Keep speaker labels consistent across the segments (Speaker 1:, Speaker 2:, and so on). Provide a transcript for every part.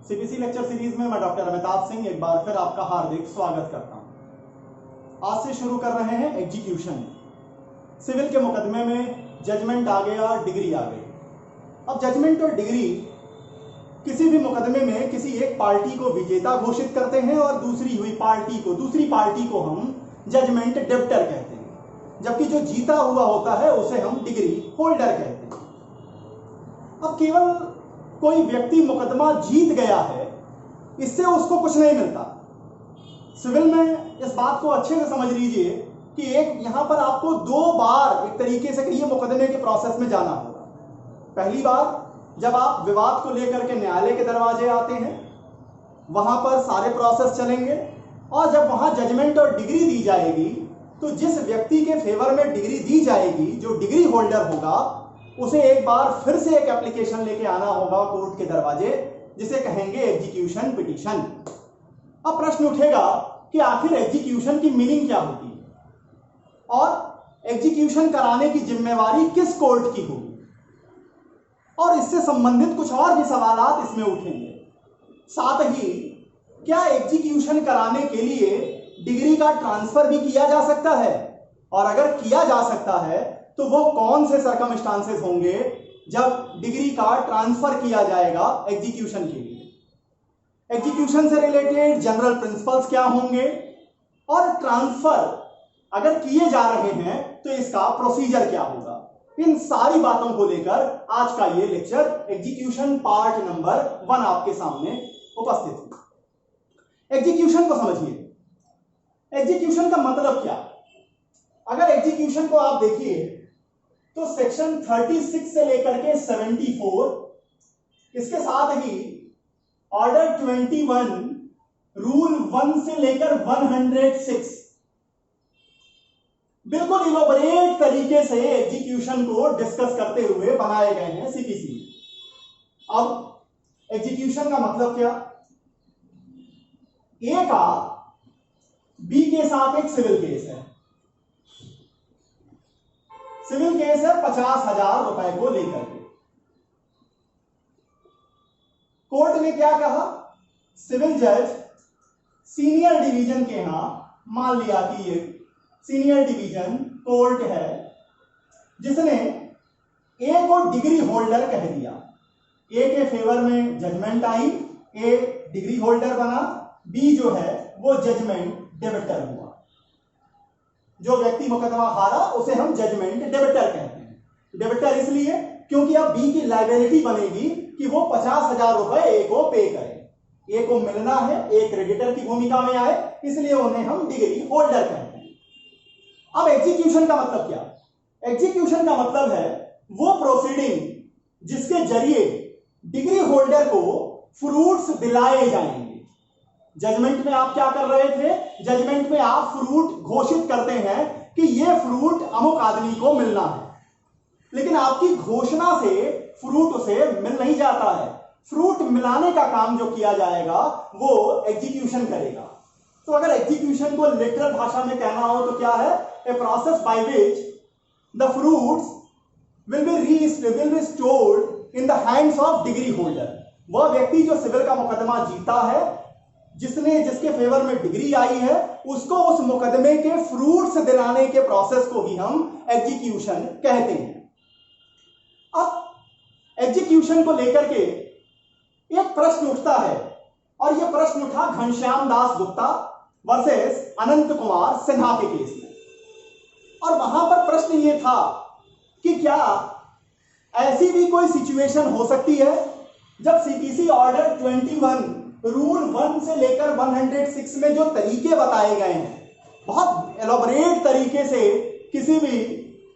Speaker 1: CBC lecture series में मैं doctor Amitabh Singh एक बार फिर आपका हार्दिक स्वागत करता हूं। आज से शुरू कर रहे हैं एग्जीक्यूशन। सिविल के मुकदमे में जजमेंट आ गया, डिग्री आ गई। अब जजमेंट और डिग्री किसी भी मुकदमे में किसी एक पार्टी को विजेता घोषित करते हैं और दूसरी पार्टी को हम जजमेंट डेप्टर कहते हैं, जबकि जो जीता हुआ होता है उसे हम डिग्री होल्डर कहते हैं। अब केवल कोई व्यक्ति मुकदमा जीत गया है, इससे उसको कुछ नहीं मिलता। सिविल में इस बात को अच्छे से समझ लीजिए कि एक यहां पर आपको दो बार एक तरीके से कहिए मुकदमे के प्रोसेस में जाना होगा। पहली बार जब आप विवाद को लेकर के न्यायालय के दरवाजे आते हैं, वहां पर सारे प्रोसेस चलेंगे और जब वहां जजमेंट और डिग्री दी जाएगी तो जिस व्यक्ति के फेवर में डिग्री दी जाएगी, जो डिग्री होल्डर होगा, उसे एक बार फिर से एक एप्लीकेशन लेके आना होगा कोर्ट के दरवाजे, जिसे कहेंगे एग्जीक्यूशन पिटीशन। अब प्रश्न उठेगा कि आखिर एग्जीक्यूशन की मीनिंग क्या होती है और एग्जीक्यूशन कराने की जिम्मेवारी किस कोर्ट की होगी, और इससे संबंधित कुछ और भी सवालात इसमें उठेंगे। साथ ही क्या एग्जीक्यूशन कराने के लिए डिग्री का ट्रांसफर भी किया जा सकता है, और अगर किया जा सकता है तो वो कौन से सर्कमस्टांसेस होंगे जब डिग्री का ट्रांसफर किया जाएगा एग्जीक्यूशन के लिए। एग्जीक्यूशन से रिलेटेड जनरल प्रिंसिपल्स क्या होंगे, और ट्रांसफर अगर किए जा रहे हैं तो इसका प्रोसीजर क्या होगा। इन सारी बातों को लेकर आज का ये लेक्चर एग्जीक्यूशन पार्ट नंबर 1 आपके सामने उपस्थित है। एग्जीक्यूशन को समझिए। एग्जीक्यूशन का मतलब क्या। अगर एग्जीक्यूशन को आप देखिए तो सेक्शन 36 से लेकर के 74, इसके साथ ही ऑर्डर 21, रूल 1 से लेकर 106 बिल्कुल इलोबरेट तरीके से एग्जीक्यूशन को डिस्कस करते हुए बनाए गए हैं सीपीसी में। अब एग्जीक्यूशन का मतलब क्या। ए का बी के साथ एक सिविल केस है। सिविल केस है 50,000 रुपए को लेकर के। कोर्ट ने क्या कहा, सिविल जज सीनियर डिवीजन के यहां, मान लिया कि ये सीनियर डिवीजन कोर्ट है जिसने ए को डिग्री होल्डर कह दिया। ए के फेवर में जजमेंट आई, ए डिग्री होल्डर बना, बी जो है वो जजमेंट डेबिटर हुआ। जो व्यक्ति मुकदमा हारा उसे हम जजमेंट डेबिटर कहते हैं। डेबिटर इसलिए क्योंकि अब बी की लायबिलिटी बनेगी कि वो 50,000 रुपए ए को पे करे। ए को मिलना है, ए क्रेडिटर की भूमिका में आए, इसलिए उन्हें हम डिग्री होल्डर कहते हैं। अब एग्जीक्यूशन का मतलब क्या। एग्जीक्यूशन का मतलब है वो प्रोसीडिंग जिसके जरिए डिग्री होल्डर को फ्रूट्स दिलाए जाएंगे। जजमेंट में आप क्या कर रहे थे, जजमेंट में आप फ्रूट घोषित करते हैं कि ये फ्रूट अमुक आदमी को मिलना है, लेकिन आपकी घोषणा से फ्रूट उसे मिल नहीं जाता है। फ्रूट मिलाने का काम जो किया जाएगा वो एग्जीक्यूशन करेगा। तो अगर एग्जीक्यूशन को लिटरल भाषा में कहना हो तो क्या है, a process by which the fruits will be stored in the hands of degree holder. वह व्यक्ति जो सिविल का मुकदमा जीता है, जिसके फेवर में डिग्री आई है, उसको उस मुकदमे के फ्रूट्स दिलाने के प्रोसेस को भी हम एग्जीक्यूशन कहते हैं। अब एग्जीक्यूशन को लेकर के एक प्रश्न उठता है, और यह प्रश्न उठा घनश्याम दास गुप्ता वर्सेस अनंत कुमार सिन्हा के केस में। और वहां पर प्रश्न यह था कि क्या ऐसी भी कोई सिचुएशन हो सकती है जब सीपीसी ऑर्डर 21 रूल 1 से लेकर 106 में जो तरीके बताए गए हैं, बहुत एलोबरेट तरीके से किसी भी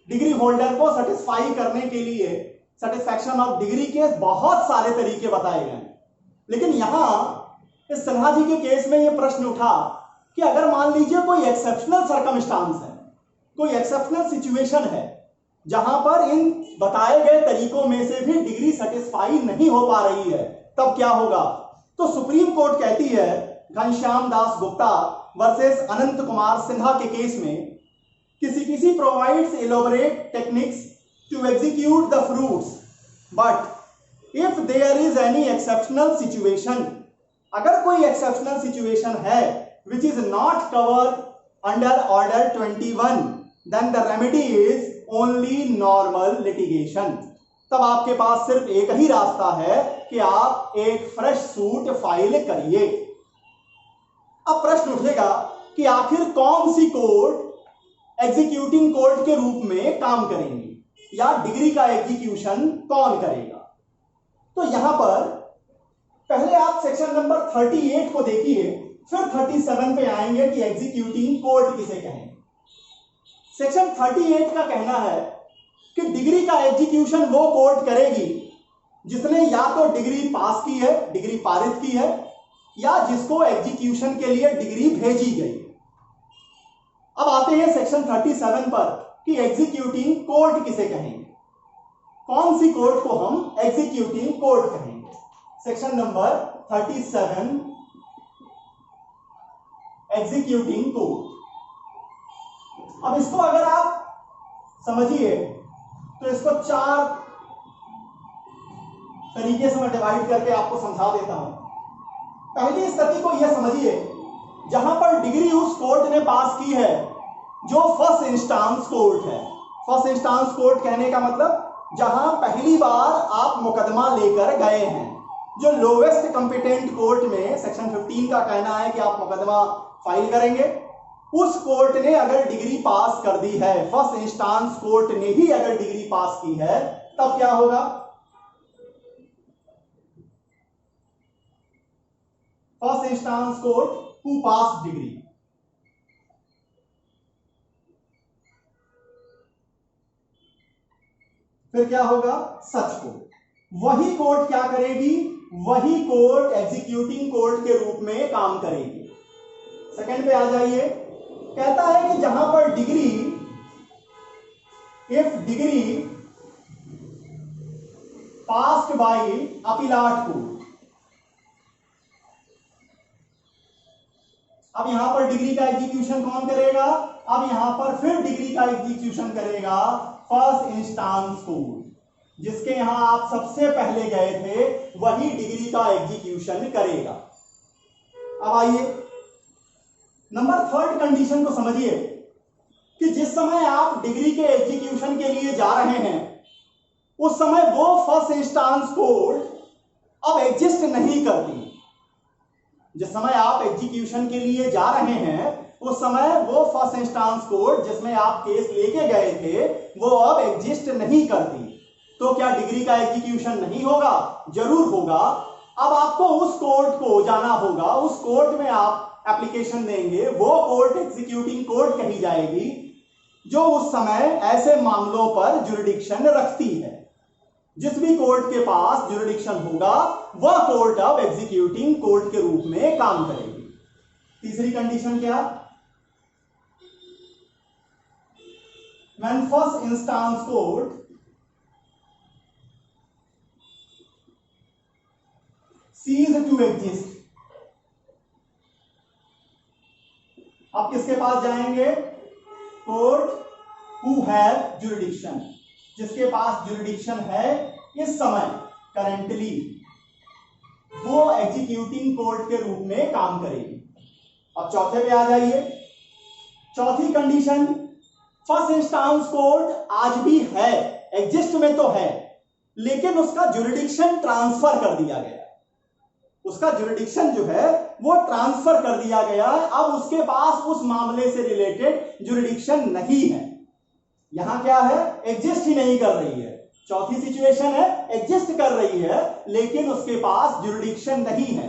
Speaker 1: डिग्री होल्डर को सेटिस्फाई करने के लिए, सेटिस्फैक्शन ऑफ डिग्री के बहुत सारे तरीके बताए गए हैं। लेकिन यहां इस सिन्हा जी के केस में यह प्रश्न उठा कि अगर मान लीजिए कोई एक्सेप्शनल सर्कमस्टांस है, कोई एक्सेप्शनल सिचुएशन है जहां पर इन बताए गए तरीकों में से भी डिग्री सेटिस्फाई नहीं हो पा रही है, तब क्या होगा। तो सुप्रीम कोर्ट कहती है घनश्याम दास गुप्ता वर्सेस अनंत कुमार सिन्हा के केस में कि CPC provides elaborate techniques to execute the fruits but if there is any exceptional situation, अगर कोई एक्सेप्शनल सिचुएशन है which is not covered under order 21, then the remedy is only normal litigation. तब आपके पास सिर्फ एक ही रास्ता है कि आप एक फ्रेश सूट फाइल करिए। अब प्रश्न उठेगा कि आखिर कौन सी कोर्ट एग्जीक्यूटिंग कोर्ट के रूप में काम करेंगी या डिग्री का एग्जीक्यूशन कौन करेगा। तो यहां पर पहले आप सेक्शन नंबर 38 को देखिए, फिर 37 पे आएंगे कि एग्जीक्यूटिंग कोर्ट किसे कहेंगे। सेक्शन 38 का कहना है कि डिग्री का एग्जीक्यूशन वो कोर्ट करेगी जिसने या तो डिग्री पास की है, डिग्री पारित की है, या जिसको एग्जीक्यूशन के लिए डिग्री भेजी गई। अब आते हैं सेक्शन 37 पर कि एग्जीक्यूटिंग कोर्ट किसे कहेंगे, कौन सी कोर्ट को हम एग्जीक्यूटिंग कोर्ट कहेंगे। Section number 37 executing court. अब इसको अगर आप समझिए तो इसको 4 तरीके से मैं डिवाइड करके आपको समझा देता हूं। पहली स्थिति को यह समझिए जहां पर डिग्री उस कोर्ट ने पास की है जो फर्स्ट इंस्टांस कोर्ट है। फर्स्ट इंस्टांस कोर्ट कहने का मतलब जहां पहली बार आप मुकदमा लेकर गए हैं। जो लोवेस्ट कंपिटेंट कोर्ट में सेक्शन 15 का कहना है कि आप मुकदमा फाइल करेंगे, उस कोर्ट ने अगर डिग्री पास कर दी है, फर्स्ट इंस्टांस कोर्ट ने ही अगर डिग्री पास की है, तब क्या होगा, first instance court who pass degree. फिर क्या होगा, सच कोर्ट। वही कोर्ट क्या करेगी, वही कोर्ट एग्जीक्यूटिंग कोर्ट के रूप में काम करेगी। सेकंड पे आ जाइए, कहता है कि जहां पर degree, if degree passed by appellate court. अब यहां पर डिग्री का एग्जीक्यूशन कौन करेगा, अब यहां पर फिर डिग्री का एग्जीक्यूशन करेगा फर्स्ट इंस्टांस कोर्ट, जिसके यहां आप सबसे पहले गए थे, वही डिग्री का एग्जीक्यूशन करेगा। अब आइए नंबर 3 कंडीशन को समझिए कि जिस समय आप डिग्री के एग्जीक्यूशन के लिए जा रहे हैं उस समय वो फर्स्ट इंस्टांस कोर्ट अब एग्जिस्ट नहीं करती। जिस समय आप एग्जीक्यूशन के लिए जा रहे हैं उस समय वो फर्स्ट इंस्टांस कोर्ट जिसमें आप केस लेके गए थे वो अब एग्जिस्ट नहीं करती। तो क्या डिग्री का एग्जीक्यूशन नहीं होगा, जरूर होगा। अब आपको उस कोर्ट को जाना होगा, उस कोर्ट में आप एप्लीकेशन देंगे, वो कोर्ट एग्जीक्यूटिंग कोर्ट कही जाएगी जो उस समय ऐसे मामलों पर जुरिडिक्शन रखती है। जिस भी कोर्ट के पास जुरिडिक्शन होगा वह कोर्ट अब एग्जीक्यूटिंग कोर्ट के रूप में काम करेगी। तीसरी कंडीशन क्या, when first instance court cease to exist। अब किसके पास जाएंगे, कोर्ट हु हैव जुरिडिक्शन, जिसके पास जुरिडिक्शन है इस समय करेंटली, वो एग्जीक्यूटिंग कोर्ट के रूप में काम करेगी। अब चौथे पे आ जाइए। चौथी कंडीशन, फर्स्ट इंस्टांस कोर्ट आज भी है, एग्जिस्ट में तो है, लेकिन उसका जुरिडिक्शन ट्रांसफर कर दिया गया। उसका जुरिडिक्शन जो है वो ट्रांसफर कर दिया गया, अब उसके पास उस मामले से रिलेटेड जुरिडिक्शन नहीं है। यहां क्या है, एग्जिस्ट ही नहीं कर रही है। चौथी सिचुएशन है एग्जिस्ट कर रही है लेकिन उसके पास जुरिडिक्शन नहीं है।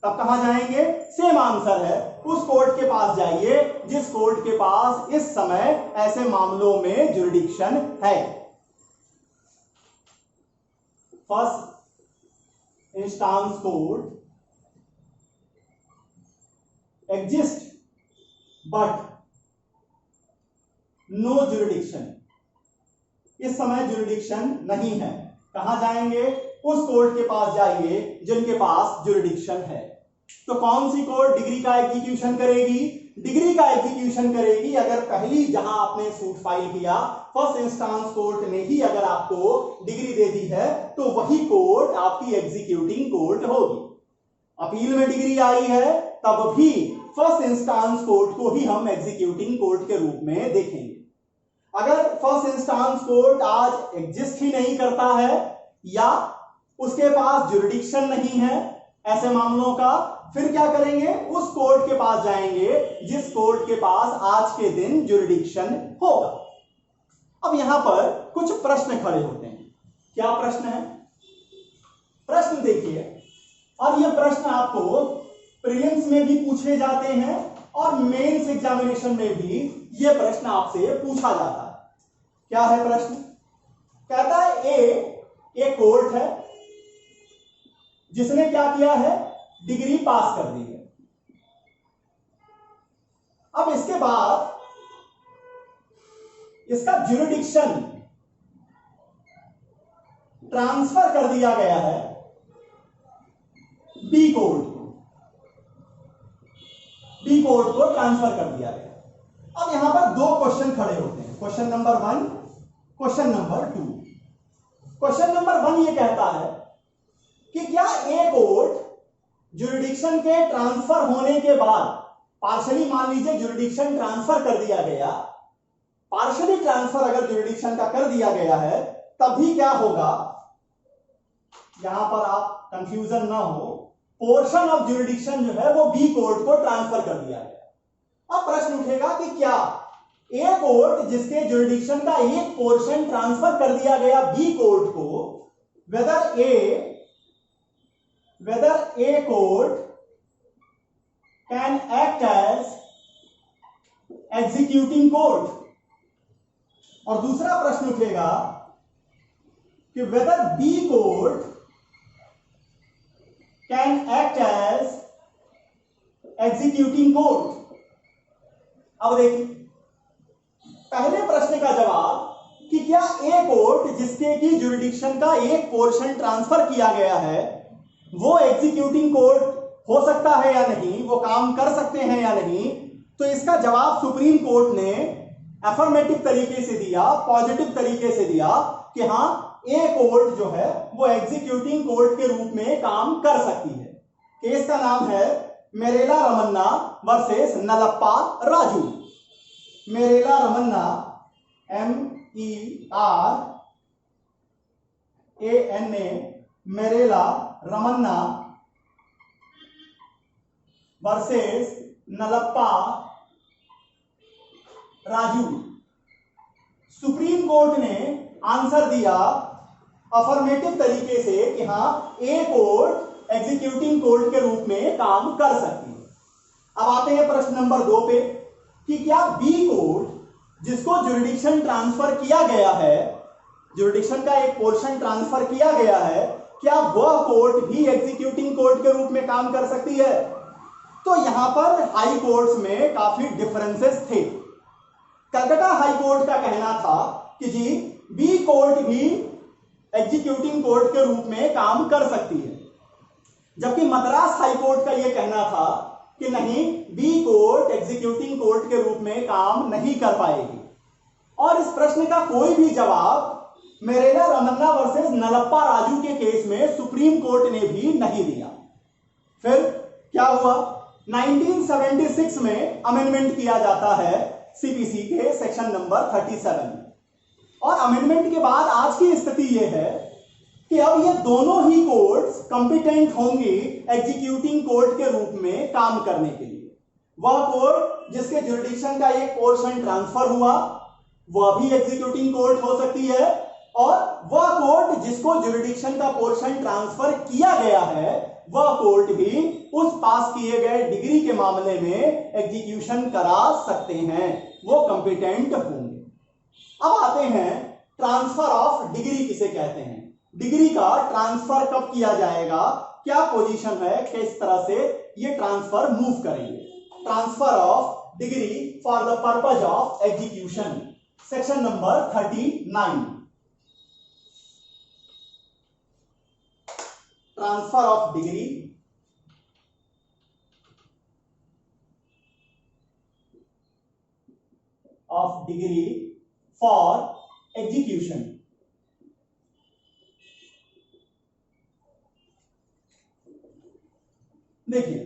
Speaker 1: तब कहां जाएंगे, सेम आंसर है, उस कोर्ट के पास जाइए जिस कोर्ट के पास इस समय ऐसे मामलों में जुरिडिक्शन है। First instance court exist but no jurisdiction, इस समय जुरिडिक्शन नहीं है। कहां जाएंगे, उस कोर्ट के पास जाइए जिनके पास जुरिडिक्शन है। तो कौन सी कोर्ट डिग्री का एग्जीक्यूशन करेगी? डिग्री का एग्जीक्यूशन करेगी अगर पहली जहां आपने सूट फाइल किया फर्स्ट इंस्टेंस कोर्ट ने ही अगर आपको डिग्री दे दी है तो वही कोर्ट आपकी एग्जीक्यूटिंग कोर्ट होगी। अपील में डिग्री आई है तब भी फर्स्ट इंस्टेंस कोर्ट को ही हम एग्जीक्यूटिंग कोर्ट के रूप में देखेंगे। अगर फर्स्ट इंस्टेंस कोर्ट आज एग्जिस्ट ही नहीं करता है या उसके पास जुरिडिक्शन नहीं है ऐसे मामलों का, फिर क्या करेंगे? उस कोर्ट के पास जाएंगे जिस कोर्ट के पास आज के दिन जुरिडिक्शन होगा। अब यहां पर कुछ प्रश्न खड़े होते हैं। क्या प्रश्न है? प्रश्न देखिए, और ये प्रश्न आपको प्रीलिम्स में भी पूछे जाते हैं और मेंस एग्जामिनेशन में भी ये प्रश्न आपसे पूछा जाता है। क्या है प्रश्न? कहता है एक कोर्ट है जिसने क्या किया है? डिग्री पास कर दी है। अब इसके बाद इसका ज्यूरिडिक्शन ट्रांसफर कर दिया गया है बी कोर्ट को। बी कोर्ट को ट्रांसफर कर दिया गया। अब यहां पर दो क्वेश्चन खड़े होते हैं, question number 1, question number 2। Question number 1 ये कहता है कि क्या ए कोर्ट ज्यूरिडिक्शन के ट्रांसफर होने के बाद, पार्शली मान लीजिए ज्यूरिडिक्शन ट्रांसफर कर दिया गया, पार्शली ट्रांसफर अगर ज्यूरिडिक्शन का कर दिया गया है तभी क्या होगा? यहां पर आप कंफ्यूजन ना हो, पोर्शन ऑफ ज्यूरिडिक्शन जो है वो बी कोर्ट को ट्रांसफर कर दिया गया। अब प्रश्न उठेगा कि क्या ए कोर्ट जिसके ज्यूरिडिक्शन का एक पोर्शन ट्रांसफर कर दिया गया बी कोर्ट को, whether a court can act as executing court, और दूसरा प्रश्न उठेगा कि whether B court can act as executing court। अब देखिए पहले प्रश्न का जवाब कि क्या ए कोर्ट जिसके की ज्यूरिडिक्शन का एक पोर्शन ट्रांसफर किया गया है वो एग्जीक्यूटिंग कोर्ट हो सकता है या नहीं, वो काम कर सकते हैं या नहीं, तो इसका जवाब सुप्रीम कोर्ट ने अफर्मेटिव तरीके से दिया, पॉजिटिव तरीके से दिया कि हां ए कोर्ट जो है वो एग्जीक्यूटिंग कोर्ट के रूप में काम कर सकती है। केस का नाम है Merella Ramanna versus Nallappa Raju. Merella Ramanna MERANA, Merella Ramanna versus Nallappa Raju. Supreme court ने आंसर दिया अफर्मेटिव तरीके से कि हां ए कोर्ट एग्जीक्यूटिंग कोर्ट के रूप में काम कर सकती है। अब आते हैं प्रश्न नंबर 2 पे कि क्या बी कोर्ट जिसको ज्यूरिडिक्शन ट्रांसफर किया गया है, ज्यूरिडिक्शन का एक पोर्शन ट्रांसफर किया गया है, क्या वह कोर्ट भी एग्जीक्यूटिंग कोर्ट के रूप में काम कर सकती है? तो यहां पर हाई कोर्ट्स में काफी डिफरेंसेस थे। कलकत्ता हाई कोर्ट का कहना था कि जी बी कोर्ट भी एग्जीक्यूटिंग कोर्ट के रूप में काम कर सकती है, जबकि मद्रास हाई कोर्ट का यह कहना था कि नहीं, बी कोर्ट एग्जीक्यूटिंग कोर्ट के रूप में काम नहीं कर पाएगी। और इस प्रश्न का कोई भी जवाब मेरेला रमन्ना वर्सेस नलप्पा राजू के केस में सुप्रीम कोर्ट ने भी नहीं दिया। फिर क्या हुआ? 1976 में अमेंडमेंट किया जाता है सीपीसी के सेक्शन नंबर 37, और अमेंडमेंट के बाद आज की स्थिति यह है कि अब ये दोनों ही कोर्ट्स कॉम्पिटेंट होंगी एग्जीक्यूटिंग कोर्ट के रूप में काम करने के लिए। वह कोर्ट जिसके ज्यूरिडिक्शन का एक पोर्शन ट्रांसफर हुआ वह भी एग्जीक्यूटिंग कोर्ट हो सकती है, और वह कोर्ट जिसको ज्यूरिडिक्शन का पोर्शन ट्रांसफर किया गया है वह कोर्ट भी उस पास किए गए डिग्री के मामले में एग्जीक्यूशन करा सकते हैं, वो कॉम्पिटेंट होंगे। अब आते हैं ट्रांसफर ऑफ डिग्री किसे कहते हैं, डिग्री का ट्रांसफर कब किया जाएगा, क्या पोजीशन है, किस तरह से ये ट्रांसफर मूव करेंगे। Transfer of degree for the purpose of execution, section number 39। Transfer of degree of degree for execution. देखिए,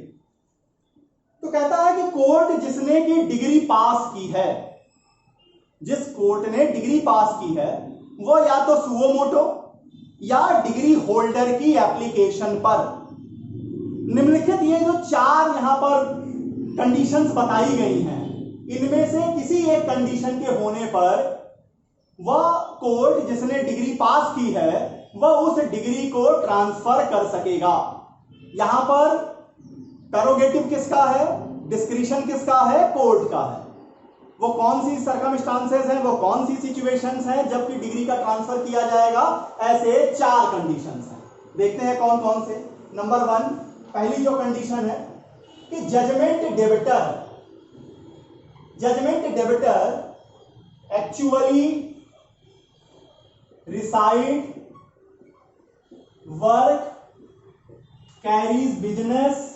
Speaker 1: तो कहता है कि कोर्ट जिसने की डिग्री पास की है, जिस कोर्ट ने डिग्री पास की है, वो या तो सुओ मोटो या डिग्री होल्डर की एप्लीकेशन पर निम्नलिखित ये जो चार यहां पर कंडीशंस बताई गई हैं, इनमें से किसी एक कंडीशन के होने पर वह कोर्ट जिसने डिग्री पास की है वह उस डिग्री को ट्रांसफर कर सकेगा। यहां पर प्रेरोगेटिव किसका है, डिस्क्रिशन किसका है, कोर्ट का है। वो कौन सी सर्कमस्टांसेस हैं, वो कौन सी सिचुएशंस हैं जबकि डिग्री का ट्रांसफर किया जाएगा, ऐसे चार कंडीशंस हैं। देखते हैं कौन कौन से। नंबर 1, पहली जो कंडीशन है कि judgment debtor actually reside, work, carries business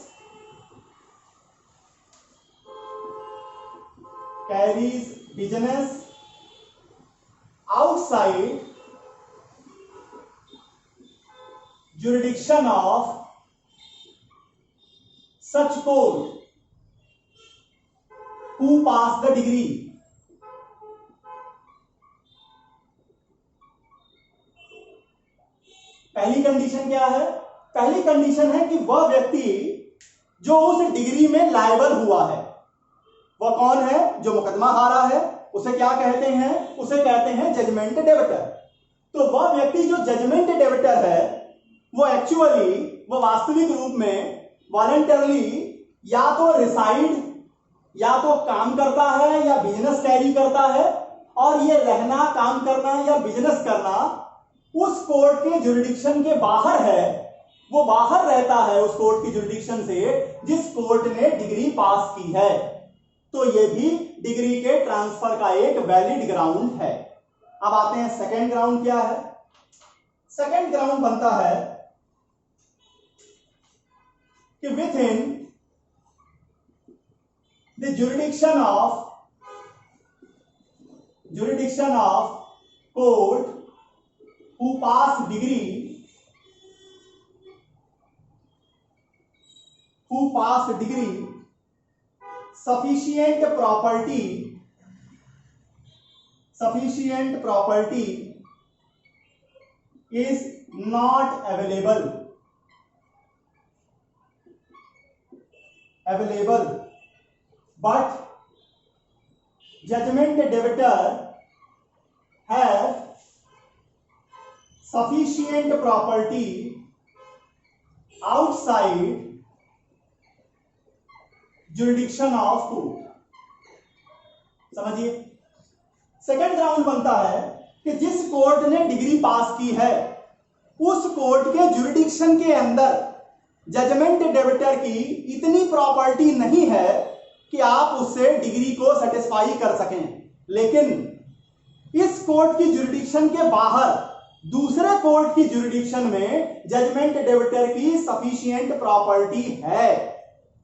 Speaker 1: outside jurisdiction of such court who pass the degree। पहली कंडीशन क्या है, पहली कंडीशन है कि वह व्यक्ति जो उस डिग्री में लायबल हुआ है, वह कौन है, जो मुकदमा हारा है, उसे क्या कहते हैं, उसे कहते हैं जजमेंट डेबिटर। तो वह व्यक्ति जो जजमेंट डेबिटर है वो एक्चुअली, वो वास्तविक रूप में वॉलंटरली या तो रिसाइड, या तो काम करता है या बिजनेस कैरी करता है, और ये रहना, काम करना या बिजनेस करना उस कोर्ट के जुरिडिक्शन के बाहर है, वो बाहर रहता है उस कोर्ट की जुरिडिक्शन से जिस कोर्ट ने डिग्री पास की है। तो ये भी डिग्री के ट्रांसफर का एक वैलिड ग्राउंड है। अब आते हैं सेकंड ग्राउंड क्या है। सेकंड ग्राउंड बनता है कि with in the jurisdiction of court who pass degree sufficient property is not available, but judgment debitor have sufficient property outside jurisdiction of court। समझिए, सेकंड ग्राउंड बनता है कि जिस कोर्ट ने डिग्री पास की है उस कोर्ट के जुरिडिक्शन के अंदर जजमेंट डेबिटर की इतनी प्रॉपर्टी नहीं है कि आप उससे डिग्री को सेटिस्फाई कर सकें, लेकिन इस कोर्ट की जुरिडिक्शन के बाहर दूसरे कोर्ट की जुरिडिक्शन में जजमेंट डेबिटर की सफिशिएंट प्रॉपर्टी है।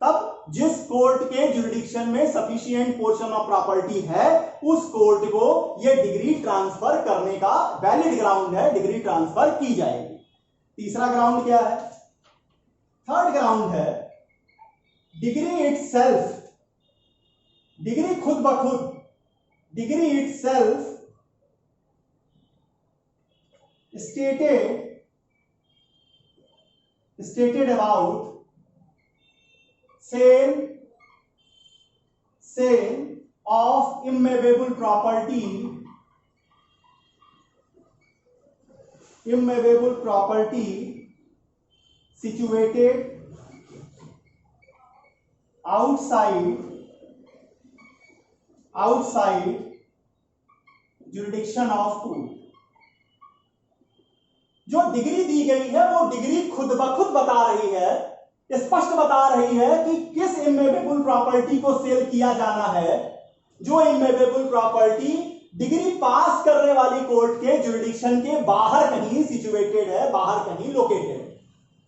Speaker 1: तब जिस कोर्ट के जुरिडिक्शन में सफिशिएंट पोर्शन ऑफ प्रॉपर्टी है उस कोर्ट को यह डिग्री ट्रांसफर करने का वैलिड ग्राउंड है, डिग्री ट्रांसफर की जाएगी। तीसरा ग्राउंड क्या है, थर्ड ग्राउंड है डिग्री इटसेल्फ, डिग्री खुद ब खुद, degree itself stated about sale of immovable property situated outside jurisdiction of court। जो डिग्री दी गई है वो डिग्री खुद ब खुद बता रही है, स्पष्ट बता रही है कि किस इमूवेबल प्रॉपर्टी को सेल किया जाना है, जो इमूवेबल प्रॉपर्टी डिग्री पास करने वाली कोर्ट के जुरिडिक्शन के बाहर कहीं सिचुएटेड है, बाहर कहीं लोकेटेड है।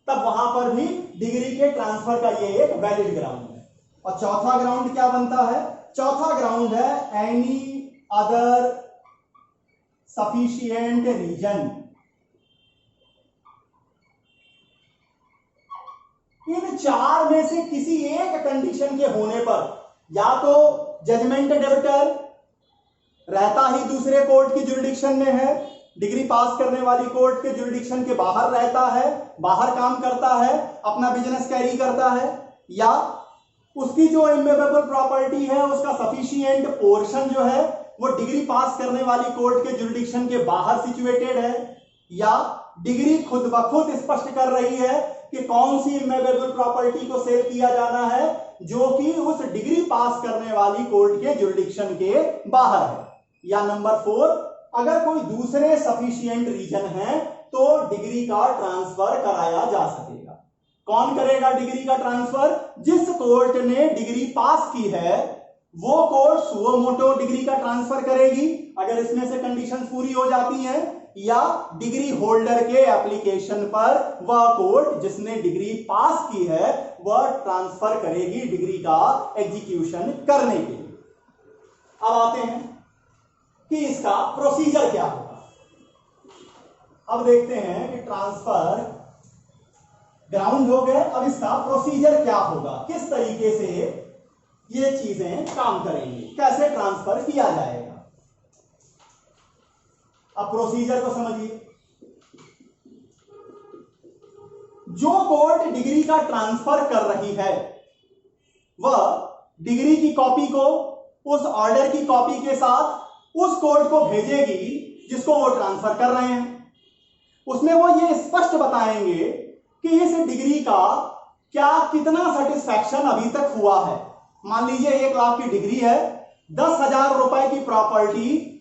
Speaker 1: तब वहां पर भी डिग्री के ट्रांसफर का ये एक वैलिड ग्राउंड है। और चौथा ग्राउंड क्या बनता है, चौथा ग्राउंड है एनी अदर सफिशिएंट रीजन। इन चार में से किसी एक कंडीशन के होने पर या तो जजमेंट डेबिटर रहता ही दूसरे कोर्ट की जुरिडिक्शन में है, डिग्री पास करने वाली कोर्ट के जुरिडिक्शन के बाहर रहता है, बाहर काम करता है, अपना बिजनेस कैरी करता है, या उसकी जो इमूवेबल प्रॉपर्टी है उसका सफिशिएंट पोर्शन जो है वो डिग्री पास करने वाली कोर्ट के जुरिडिक्शन के बाहर सिचुएटेड है, या डिग्री खुद ब खुद स्पष्ट कर रही है कि कौन सी इमूवेबल प्रॉपर्टी को सेल किया जाना है जो कि उस डिग्री पास करने वाली कोर्ट के जुरिडिक्शन के बाहर है, या नंबर 4 अगर कोई दूसरे सफिशिएंट रीजन है तो डिग्री का ट्रांसफर कराया जा सकेगा। कौन करेगा डिग्री का ट्रांसफर? जिस कोर्ट ने डिग्री पास की है वो कोर्ट सुओ मोटो डिग्री का ट्रांसफर करेगी अगर इसमें से कंडीशंस पूरी हो जाती हैं, या डिग्री होल्डर के एप्लीकेशन पर वह कोर्ट जिसने डिग्री पास की है वह ट्रांसफर करेगी डिग्री का एग्जीक्यूशन करने के लिए। अब आते हैं कि इसका प्रोसीजर क्या होगा। अब देखते हैं कि ट्रांसफर ग्राउंड हो गए, अब इसका प्रोसीजर क्या होगा, किस तरीके से ये चीजें काम करेंगी, कैसे ट्रांसफर किया जाएगा। अब प्रोसीजर को समझिए। जो कोर्ट डिग्री का ट्रांसफर कर रही है वह डिग्री की कॉपी को उस ऑर्डर की कॉपी के साथ उस कोर्ट को भेजेगी जिसको वो ट्रांसफर कर रहे हैं। उसमें वो ये स्पष्ट बताएंगे कि इस डिग्री का क्या कितना सेटिस्फैक्शन अभी तक हुआ है। मान लीजिए 1 लाख की डिग्री है, 10,000 रुपए की प्रॉपर्टी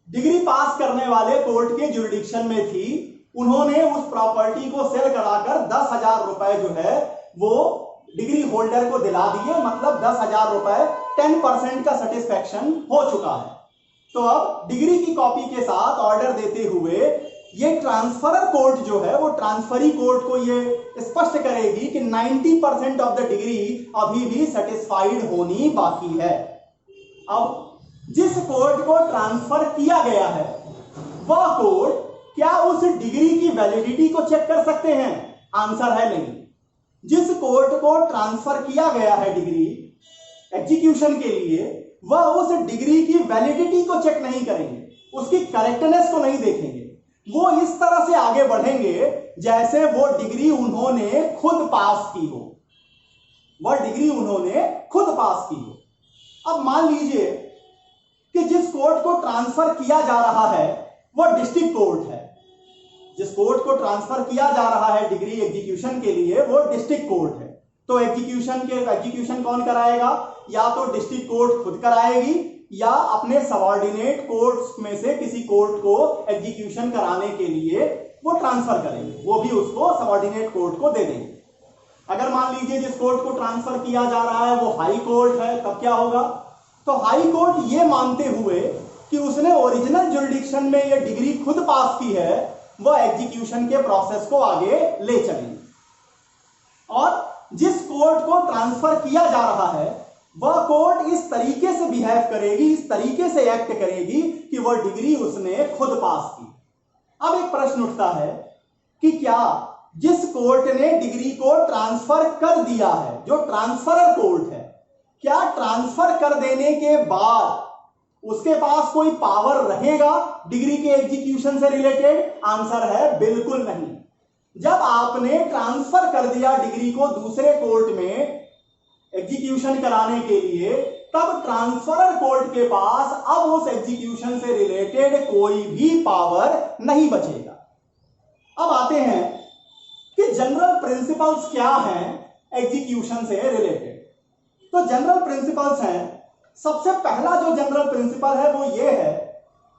Speaker 1: डिग्री पास करने वाले कोर्ट के जुरिडिक्शन में थी, उन्होंने उस प्रॉपर्टी को सेल कराकर 10,000 रुपए जो है वो डिग्री होल्डर को दिला दिए, मतलब 10,000 रुपए 10% का सेटिस्फैक्शन हो चुका है। तो अब डिग्री की कॉपी के साथ ऑर्डर देते हुए ये ट्रांसफरर कोर्ट जो है वो ट्रांसफरी कोर्ट को ये स्पष्ट करेगी कि 90% ऑफ द डिग्री अभी भी सेटिस्फाइड होनी बाकी है। अब जिस कोर्ट को ट्रांसफर किया गया है वह कोर्ट क्या उस डिग्री की वैलिडिटी को चेक कर सकते हैं? आंसर है नहीं। जिस कोर्ट को ट्रांसफर किया गया है डिग्री एग्जीक्यूशन के लिए वह उस डिग्री की वैलिडिटी को चेक नहीं करेंगे, उसकी करेक्टनेस को नहीं देखेंगे। वो इस तरह से आगे बढ़ेंगे जैसे वो डिग्री उन्होंने खुद पास की हो, वह डिग्री उन्होंने खुद पास की हो। अब मान लीजिए कि जिस कोर्ट को ट्रांसफर किया जा रहा है वह डिस्ट्रिक्ट कोर्ट है। जिस कोर्ट को ट्रांसफर किया जा रहा है डिग्री एग्जीक्यूशन के लिए वो डिस्ट्रिक्ट कोर्ट है। तो एग्जीक्यूशन कौन कराएगा? या तो डिस्ट्रिक्ट कोर्ट खुद कराएगी या अपने सबऑर्डिनेट कोर्ट्स में से किसी कोर्ट को एग्जीक्यूशन कराने के लिए वो ट्रांसफर करेंगे, वो भी उसको सबऑर्डिनेट कोर्ट को दे देंगे। अगर मान लीजिए जिस कोर्ट को ट्रांसफर किया जा रहा है वो हाई कोर्ट है, तब क्या होगा? तो हाई कोर्ट ये मानते हुए कि उसने ओरिजिनल जुरिडिक्शन में ये डिग्री खुद पास की है, वह एग्जीक्यूशन के प्रोसेस को आगे ले चलेंगे। और जिस कोर्ट को ट्रांसफर किया जा रहा है वह कोर्ट इस तरीके से बिहेव करेगी, इस तरीके से एक्ट करेगी कि वह डिग्री उसने खुद पास की। अब एक प्रश्न उठता है कि क्या जिस कोर्ट ने डिग्री को ट्रांसफर कर दिया है, जो ट्रांसफरर कोर्ट है, क्या ट्रांसफर कर देने के बाद उसके पास कोई पावर रहेगा डिग्री के एग्जीक्यूशन से रिलेटेड? आंसर है बिल्कुल नहीं। जब आपने ट्रांसफर कर दिया डिग्री को दूसरे कोर्ट में एग्जीक्यूशन कराने के लिए, तब ट्रांसफरर कोर्ट के पास अब उस एग्जीक्यूशन से रिलेटेड कोई भी पावर नहीं बचेगा। अब आते हैं कि जनरल प्रिंसिपल्स क्या हैं एग्जीक्यूशन से रिलेटेड। तो जनरल प्रिंसिपल्स हैं, सबसे पहला जो जनरल प्रिंसिपल है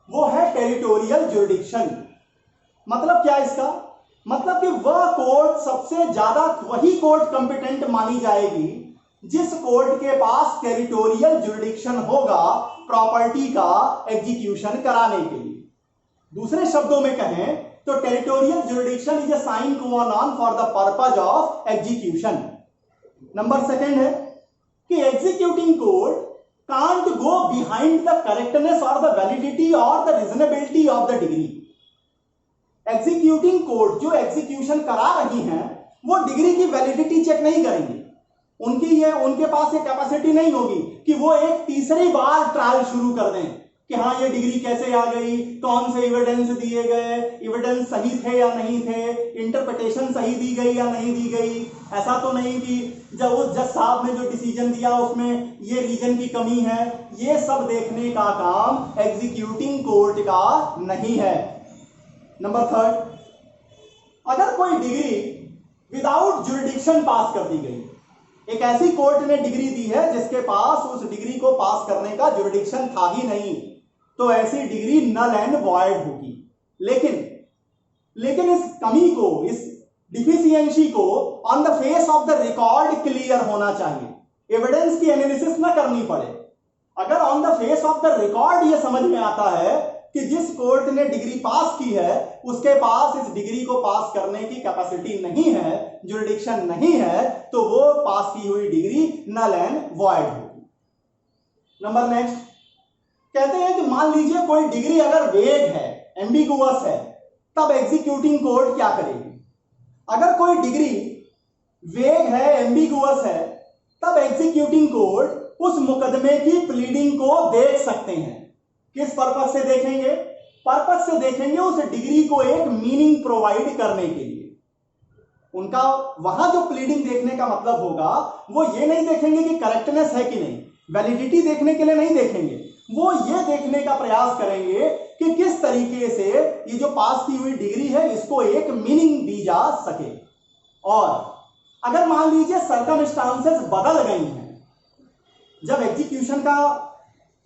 Speaker 1: वो है टेरिटोरियल जुरिडिक्शन। मतलब क्या इसका? मतलब कि वह कोर्ट सबसे ज्यादा वही कोर्ट कंपिटेंट मानी जाएगी जिस कोर्ट के पास टेरिटोरियल जुरिडिक्शन होगा प्रॉपर्टी का एग्जीक्यूशन कराने के लिए। दूसरे शब्दों में कहें तो territorial jurisdiction is a sine qua non for the purpose of execution. Number 2 है कि executing court can't go behind the correctness or the validity or the reasonability of the degree. Executing court जो execution करा रही हैं वो degree की validity check नहीं करेंगे। उनके पास ये कैपेसिटी नहीं होगी कि वो एक तीसरी बार ट्रायल शुरू कर दें कि हाँ ये डिग्री कैसे आ गई, कौन से एविडेंस दिए गए, एविडेंस सही थे या नहीं थे, इंटरप्रिटेशन सही दी गई या नहीं दी गई। ऐसा तो नहीं कि जब वो जज साहब ने जो डिसीजन दिया उसमें ये रीजन की कमी है। ये सब देखने का काम एग्जीक्यूटिंग कोर्ट का नहीं है। नंबर 3, अगर कोई डिग्री विदाउट जुरिडिक्शन पास कर दी गई, एक ऐसी कोर्ट ने डिग्री दी है जिसके पास उस डिग्री को पास करने का जुरिडिक्शन था ही नहीं, तो ऐसी डिग्री नल एंड वॉइड होगी। लेकिन इस कमी को, इस डिफिशियंसी को on the face of the record clear होना चाहिए, एविडेंस की एनालिसिस ना करनी पड़े। अगर on the face of the record ये समझ में आता है कि जिस कोर्ट ने डिग्री पास की है उसके पास इस डिग्री को पास करने की कैपेसिटी नहीं है, जुरिडिक्शन नहीं है, तो वो पास की हुई डिग्री नल एंड वॉइड होगी। नंबर नेक्स्ट, कहते हैं कि मान लीजिए कोई डिग्री अगर वेग है, एम्बिगुअस है, तब एग्जीक्यूटिंग कोर्ट क्या करेगी? अगर कोई डिग्री वेग है, एम्बिगुअस है, तब एग्जीक्यूटिंग कोर्ट उस मुकदमे की प्लीडिंग को देख सकते हैं। किस पर्पस से देखेंगे? पर्पस से देखेंगे उस डिग्री को एक मीनिंग प्रोवाइड करने के लिए। उनका वहां जो प्लीडिंग देखने का मतलब होगा वो ये नहीं देखेंगे कि करेक्टनेस है कि नहीं, वैलिडिटी देखने के लिए नहीं देखेंगे, वो ये देखने का प्रयास करेंगे कि किस तरीके से ये जो पास की हुई डिग्री है इसको एक मीनिंग दी जा सके। और अगर मान लीजिए सर्कमस्टांसेस बदल गई हैं, जब एग्जीक्यूशन का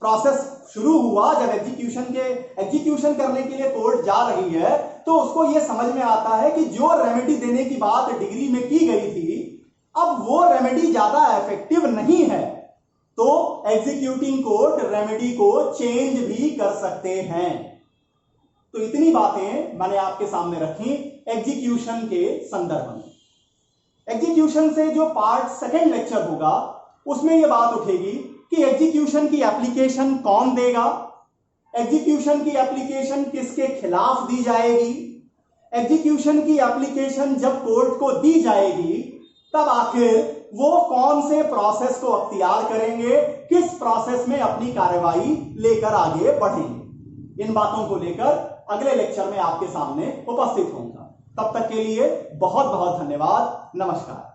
Speaker 1: प्रोसेस शुरू हुआ, जब एग्जीक्यूशन करने के लिए कोर्ट जा रही है, तो उसको यह समझ में आता है कि जो रेमेडी देने की बात डिग्री में की गई थी अब वो रेमेडी ज्यादा इफेक्टिव नहीं है, तो एग्जीक्यूटिंग कोर्ट रेमेडी को चेंज भी कर सकते हैं। तो इतनी बातें मैंने आपके सामने रखी एग्जीक्यूशन के संदर्भ में। एग्जीक्यूशन से जो पार्ट 2 लेक्चर होगा उसमें यह बात उठेगी कि एग्जीक्यूशन की एप्लीकेशन कौन देगा, एग्जीक्यूशन की एप्लीकेशन किसके खिलाफ दी जाएगी, एग्जीक्यूशन की एप्लीकेशन जब कोर्ट को दी जाएगी तब आखिर वो कौन से प्रोसेस को अख्तियार करेंगे, किस प्रोसेस में अपनी कार्रवाई लेकर आगे बढ़ेंगे। इन बातों को लेकर अगले लेक्चर में आपके सामने उपस्थित होऊंगा। तब तक के लिए बहुत बहुत धन्यवाद। नमस्कार।